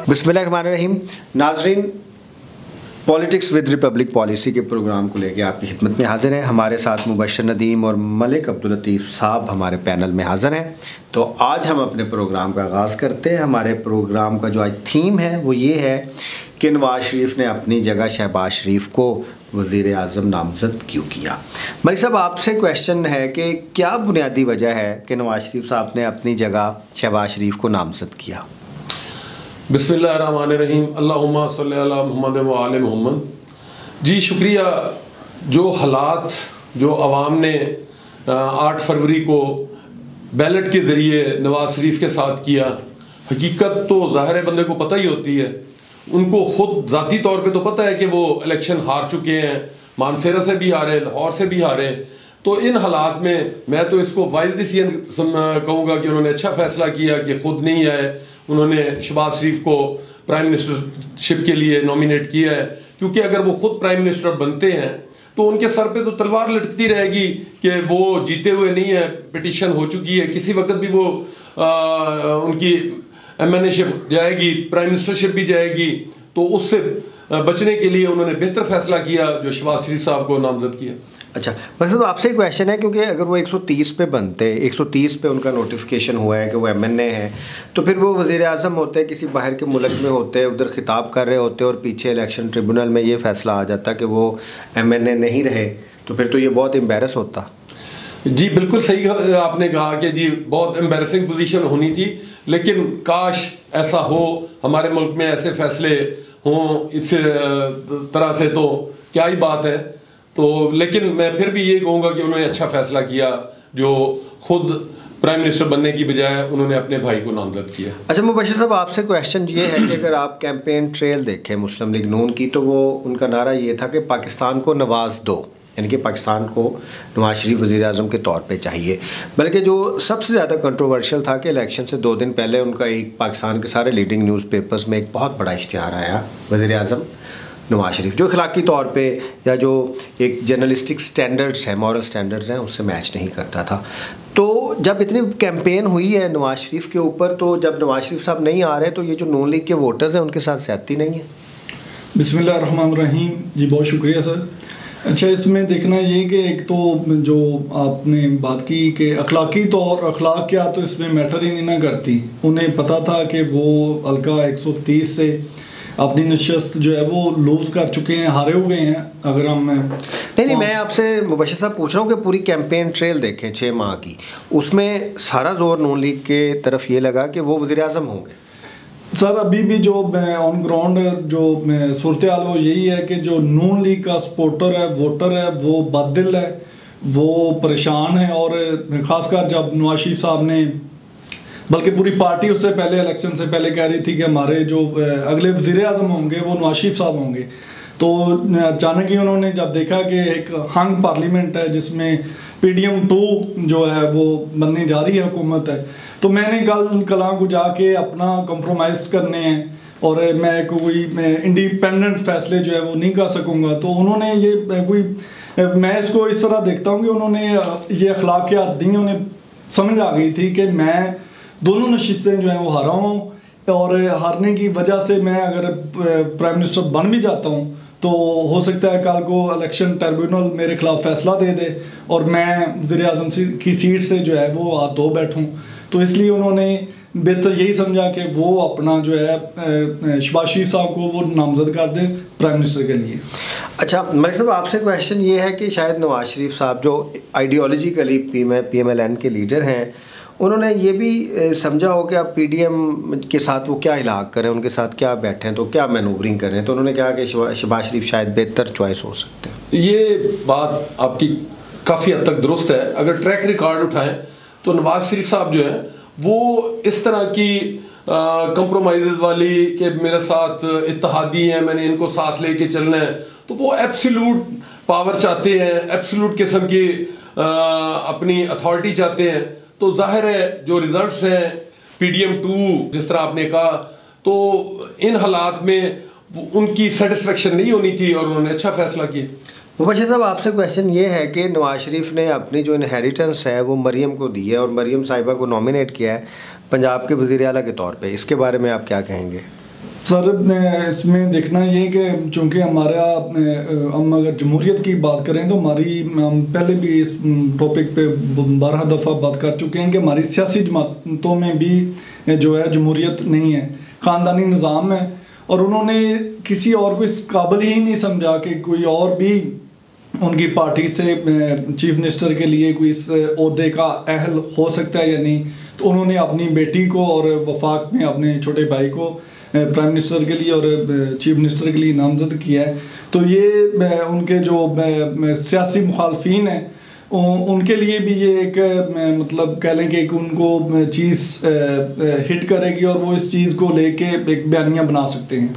बिस्मिल्लाहिर्रहमानिर्रहीम। नाजरीन, politics with Republic policy के प्रोग्राम को लेकर आपकी खिदमत में हाजिर हैं। हमारे साथ मुबशर नदीम और मलिक अब्दुल लतीफ़ साहब हमारे पैनल में हाजिर हैं। तो आज हम अपने प्रोग्राम का आगाज़ करते हैं। हमारे प्रोग्राम का जो आज थीम है वो ये है कि नवाज शरीफ ने अपनी जगह शहबाज शरीफ को वज़ीर आज़म नामज़द क्यों किया। मलिक साहब, आपसे क्वेश्चन है कि क्या बुनियादी वजह है कि नवाज शरीफ साहब ने अपनी जगह शहबाज शरीफ को नामज़द किया। बिस्मिल्लाहिर्रहमानिर्रहीम, अल्लाहुम्मा सल्ली अला मुहम्मद व आले मुहम्मद। जी शुक्रिया। जो हालात जो आवाम ने 8 फरवरी को बैलेट के ज़रिए नवाज शरीफ के साथ किया, हकीकत तो ज़ाहिर बंदे को पता ही होती है। उनको ख़ुद ज़ाती तौर पे तो पता है कि वो इलेक्शन हार चुके हैं, मानसेरा से भी हारे, लाहौर से भी हारे। तो इन हालात में मैं तो इसको वाइज डिसीजन कहूँगा कि उन्होंने अच्छा फ़ैसला किया कि ख़ुद नहीं आए। उन्होंने शहबाज शरीफ को प्राइम मिनिस्टरशिप के लिए नॉमिनेट किया है, क्योंकि अगर वो खुद प्राइम मिनिस्टर बनते हैं तो उनके सर पे तो तलवार लटकती रहेगी कि वो जीते हुए नहीं है, पिटीशन हो चुकी है, किसी वक्त भी वो उनकी एमएनए-शिप जाएगी, प्राइम मिनिस्टरशिप भी जाएगी। तो उससे बचने के लिए उन्होंने बेहतर फैसला किया जो शहबाज शरीफ साहब को नामजद किया। अच्छा, मतलब आपसे क्वेश्चन है, क्योंकि अगर वो 130 पे बनते, 130 पे उनका नोटिफिकेशन हुआ है कि वो एमएनए है, तो फिर वो वज़ीर आज़म होते, किसी बाहर के मुल्क में होते, उधर खिताब कर रहे होते और पीछे इलेक्शन ट्रिब्यूनल में ये फैसला आ जाता कि वो एमएनए नहीं रहे, तो फिर तो ये बहुत एम्बैरस होता। जी बिल्कुल सही आपने कहा कि जी बहुत एम्बैरसिंग पोजीशन होनी थी, लेकिन काश ऐसा हो, हमारे मुल्क में ऐसे फैसले हों इस तरह से, तो क्या ही बात है। तो लेकिन मैं फिर भी ये कहूँगा कि उन्होंने अच्छा फैसला किया जो खुद प्राइम मिनिस्टर बनने की बजाय उन्होंने अपने भाई को नामजद किया। अच्छा मुबशर साहब, आपसे क्वेश्चन ये है कि अगर आप कैंपेन ट्रेल देखें मुस्लिम लीग नून की, तो वो उनका नारा ये था कि पाकिस्तान को नवाज दो, यानी कि पाकिस्तान को नवाज शरीफ वज़ीर आज़म के तौर पे चाहिए। बल्कि जो सबसे ज़्यादा कंट्रोवर्शियल था कि इलेक्शन से 2 दिन पहले उनका एक पाकिस्तान के सारे लीडिंग न्यूज़पेपर्स में एक बहुत बड़ा इश्तिहार आया, वज़ीर आज़म नवाज शरीफ, जो अखलाकी तौर पे या जो एक जर्नलिस्टिक स्टैंडर्ड्स हैं, मॉरल स्टैंडर्ड्स हैं, उससे मैच नहीं करता था। तो जब इतनी कैंपेन हुई है नवाज शरीफ के ऊपर, तो जब नवाज शरीफ साहब नहीं आ रहे, तो ये जो नून लीग के वोटर्स हैं उनके साथ ज़्यादती नहीं है। बिस्मिल्लाहिर्रहमानिर्रहीम। जी बहुत शुक्रिया सर। अच्छा, इसमें देखना ये कि एक तो जो आपने बात की कि अखलाकी तौर अखलाक क्या, तो इसमें मैटर ही नहीं ना करती। उन्हें पता था कि वो हल्का 130 से अपनी नशस्त जो है वो लूज़ कर चुके हैं, हारे हुए हैं। अगर हम नहीं, मैं आपसे मुबशर साहब पूछ रहा हूँ कि पूरी कैंपेन ट्रेल देखें 6 माह की, उसमें सारा जोर नून लीग के तरफ ये लगा कि वो वज़ीर आज़म होंगे। सर अभी भी जो ऑन ग्राउंड जो सूरत हाल वो यही है कि जो नून लीग का सपोर्टर है, वोटर है, वो बददिल है, वो परेशान है। और ख़ासकर जब नवाज शरीफ साहब ने, बल्कि पूरी पार्टी उससे पहले इलेक्शन से पहले कह रही थी कि हमारे जो अगले वज़ीर आज़म होंगे वो नवाज शरीफ साहब होंगे, तो अचानक ही उन्होंने जब देखा कि एक हंग पार्लियामेंट है जिसमें PDM 2 जो है वो बनने जा रही है, हुकूमत है, तो मैंने कल को जाके अपना कंप्रोमाइज़ करने हैं और मैं कोई इंडिपेंडेंट फैसले जो है वो नहीं कर सकूँगा। तो उन्होंने ये मैं इसको इस तरह देखता हूँ कि उन्होंने ये अखलाकियात दी, उन्हें समझ आ गई थी कि मैं दोनों नशिस्तें जो हैं वो हारा हूँ, और हारने की वजह से मैं अगर प्राइम मिनिस्टर बन भी जाता हूँ तो हो सकता है कल को इलेक्शन ट्रिब्यूनल मेरे खिलाफ फैसला दे दे और मैं वज़ीर आज़म की सीट से जो है वो हाथ धो बैठूँ। तो इसलिए उन्होंने बेहतर यही समझा कि वो अपना जो है शहबाज शरीफ साहब को वो नामज़द कर दें प्राइम मिनिस्टर के लिए। अच्छा मलिक साहब, आपसे क्वेश्चन ये है कि शायद नवाज शरीफ साहब जो आइडियोलॉजिकली PMLN के लीडर हैं, उन्होंने ये भी समझा हो कि आप PDM के साथ वो क्या इलाक़ करें, उनके साथ क्या बैठें, तो क्या मैनूवरिंग करें, तो उन्होंने कहा कि शहबाज शरीफ शायद बेहतर चॉइस हो सकते हैं। ये बात आपकी काफ़ी हद तक दुरुस्त है। अगर ट्रैक रिकॉर्ड उठाएं तो नवाज शरीफ साहब जो हैं वो इस तरह की कंप्रोमाइज़ वाली कि मेरे साथ इत्तेहादी हैं, मैंने इनको साथ लेके चलना है, तो वो एब्सोल्यूट पावर चाहते हैं, एब्सोल्यूट किस्म की अपनी अथॉरिटी चाहते हैं। तो जाहिर है जो रिजल्ट्स हैं PDM 2 जिस तरह आपने कहा, तो इन हालात में उनकी सेटिस्फेक्शन नहीं होनी थी और उन्होंने अच्छा फैसला किया। मुबशर साहब, आपसे क्वेश्चन ये है कि नवाज शरीफ ने अपनी जो इनहेरिटेंस है वो मरियम को दी है और मरियम साहिबा को नॉमिनेट किया है पंजाब के वज़ीर आला के तौर पे, इसके बारे में आप क्या कहेंगे? सर इसमें देखना ये कि चूँकि हमारा हम अगर जमहूरियत की बात करें तो हम पहले भी इस टॉपिक पे 12 दफ़ा बात कर चुके हैं कि हमारी सियासी जमातों में भी जो है जमहूरियत नहीं है, ख़ानदानी निज़ाम है। और उन्होंने किसी और को इस काबिल ही नहीं समझा कि कोई और भी उनकी पार्टी से चीफ मिनिस्टर के लिए कोई इस ओहदे का अहल हो सकता है या नहीं। तो उन्होंने अपनी बेटी को और वफाक में अपने छोटे भाई को प्राइम मिनिस्टर के लिए और चीफ मिनिस्टर के लिए नामजद किया है। तो ये उनके जो सियासी मुखालफीन हैं उनके लिए भी ये एक मतलब कह लें कि उनको चीज़ हिट करेगी और वो इस चीज़ को लेके एक बयानिया बना सकते हैं।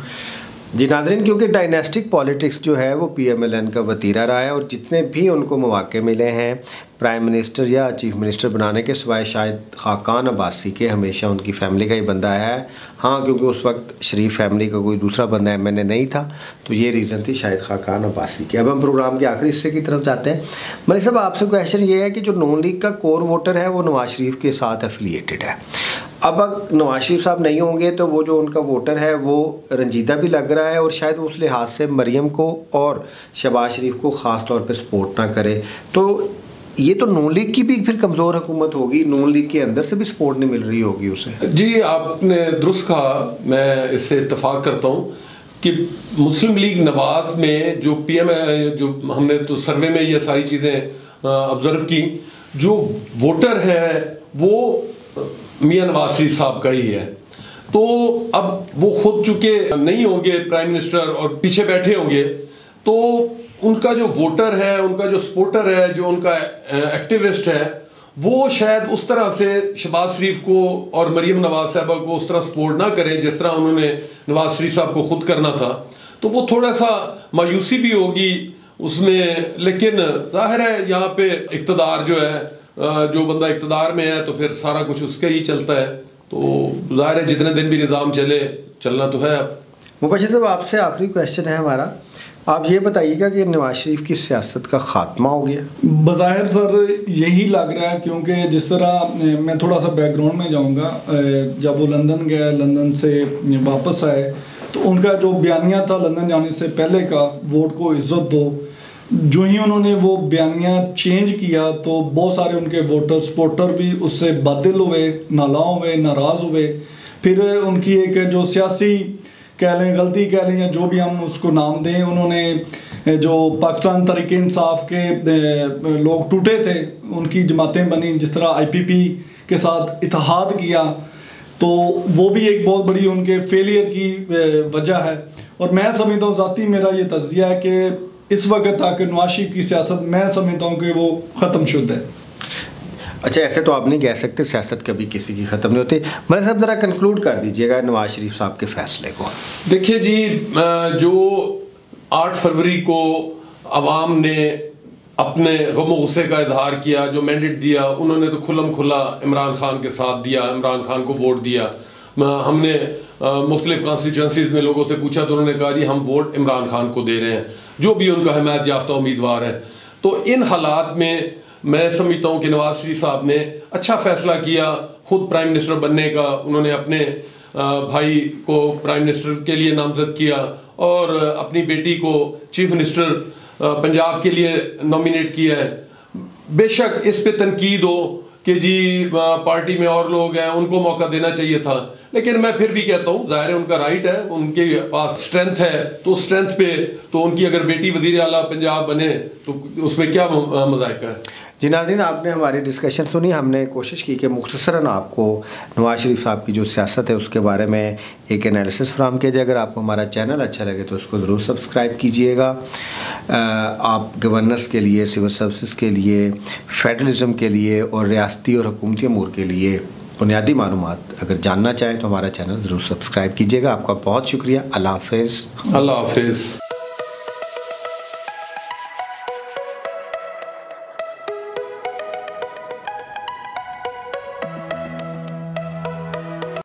जी नाज़रीन, क्योंकि डायनेस्टिक पॉलिटिक्स जो है वो PMLN का वतीरा रहा है और जितने भी उनको मौके मिले हैं प्राइम मिनिस्टर या चीफ मिनिस्टर बनाने के सिवाय शायद खाकान अब्बासी के हमेशा उनकी फैमिली का ही बंदा है। हाँ, क्योंकि उस वक्त शरीफ फैमिली का कोई दूसरा बंदा MNA नहीं था, तो ये रीज़न थी शायद खाकान अब्बासी की। अब हम प्रोग्राम के आखिरी हिस्से की तरफ जाते हैं। मलिक साहब, आपसे क्वेश्चन ये है कि जो नून लीग का कोर वोटर है वो नवाज शरीफ के साथ एफिलिएटेड है। अब नवाज शरीफ साहब नहीं होंगे तो वो जो उनका वोटर है वो रंजीदा भी लग रहा है और शायद उस लिहाज से मरियम को और शहबाज शरीफ को ख़ास तौर पे सपोर्ट ना करे। तो ये तो नून लीग की भी फिर कमज़ोर हुकूमत होगी, नून लीग के अंदर से भी सपोर्ट नहीं मिल रही होगी उसे। जी, आपने दुरुस्त कहा, मैं इससे इत्तफाक करता हूँ कि मुस्लिम लीग नवाज में जो PM जो हमने तो सर्वे में ये सारी चीज़ें ऑब्ज़र्व की, जो वोटर है वो मियां नवाज शरीफ साहब का ही है। तो अब वो खुद चूँकि नहीं होंगे प्राइम मिनिस्टर और पीछे बैठे होंगे, तो उनका जो वोटर है, उनका जो सपोर्टर है, जो उनका एक्टिविस्ट है, वो शायद उस तरह से शहबाज शरीफ को और मरियम नवाज साहबा को उस तरह सपोर्ट ना करें जिस तरह उन्होंने नवाज शरीफ साहब को खुद करना था। तो वो थोड़ा सा मायूसी भी होगी उसमें, लेकिन जाहिर है यहाँ पे इक़्तिदार जो है, जो बंदा इक़्तिदार में है तो फिर सारा कुछ उसके ही चलता है। तो जाहिर है जितने दिन भी निज़ाम चलना तो है। अब मुबश्शिर साहब, आपसे आखिरी क्वेश्चन है हमारा, आप ये बताइएगा कि नवाज शरीफ की सियासत का ख़ात्मा हो गया? बज़ाहिर सर यही लग रहा है, क्योंकि जिस तरह मैं थोड़ा सा बैकग्राउंड में जाऊंगा, जब वो लंदन गए, लंदन से वापस आए, तो उनका जो बयानिया था लंदन जाने से पहले का, वोट को इज़्ज़त दो, जो ही उन्होंने वो बयानिया चेंज किया तो बहुत सारे उनके वोटर सपोर्टर भी उससे बातिल हुए, नाला हुए, नाराज़ हुए। फिर उनकी एक जो सियासी कह लें, गलती कह लें, या जो भी हम उसको नाम दें, उन्होंने जो पाकिस्तान तहरीक इंसाफ के लोग टूटे थे, उनकी जमातें बनी, जिस तरह IPP के साथ इत्तेहाद किया, तो वो भी एक बहुत बड़ी उनके फेलियर की वजह है। और मैं समझता हूँ, ज़ाती मेरा ये तज़किया है कि इस वक्त तक नवाज शरीफ की सियासत मैं समझता हूँ कि वो ख़त्म शुदा है। अच्छा, ऐसे तो आप नहीं कह सकते, सियासत कभी किसी की ख़त्म नहीं होती। मलिक साहब, ज़रा कंक्लूड कर दीजिएगा नवाज शरीफ साहब के फ़ैसले को। देखिए जी, जो 8 फरवरी को अवाम ने अपने गम गुस्से का इजहार किया, जो मैंडेट दिया, उन्होंने तो खुल्लम खुला इमरान खान के साथ दिया, इमरान खान को वोट दिया। हमने मुख्तलिफ कॉन्स्टिट्यूंसीज़ में लोगों से पूछा तो उन्होंने कहा जी हम वोट इमरान खान को दे रहे हैं, जो भी उनका हिमायत याफ्ता उम्मीदवार है। तो इन हालात में मैं समझता हूँ कि नवाज शरीफ साहब ने अच्छा फ़ैसला किया, ख़ुद प्राइम मिनिस्टर बनने का। उन्होंने अपने भाई को प्राइम मिनिस्टर के लिए नामजद किया और अपनी बेटी को चीफ मिनिस्टर पंजाब के लिए नॉमिनेट किया है। बेशक इस पे तनकीद हो कि जी पार्टी में और लोग हैं, उनको मौका देना चाहिए था, लेकिन मैं फिर भी कहता हूँ ज़ाहिर है उनका राइट है, उनके पास स्ट्रेंथ है, तो स्ट्रेंथ पे तो उनकी अगर बेटी वज़ीर आला पंजाब बने तो उसमें क्या मज़ाक़ है। जी नाज़रीन, आपने हमारी डिस्कशन सुनी। हमने कोशिश की कि मुख्तसरन आपको नवाज शरीफ साहब की जो सियासत है उसके बारे में एक एनालिसिस फराहम किया जाए। अगर आपको हमारा चैनल अच्छा लगे तो उसको ज़रूर सब्सक्राइब कीजिएगा। आप गवर्नेंस के लिए, सिविल सर्विसेज के लिए, फेडरलिज्म के लिए और रियासती और हुकूमती अमूर के लिए बुनियादी मालूमात अगर जानना चाहें तो हमारा चैनल ज़रूर सब्सक्राइब कीजिएगा। आपका बहुत शुक्रिया। अल्लाह हाफ़िज़। अल्लाह हाफ़िज़।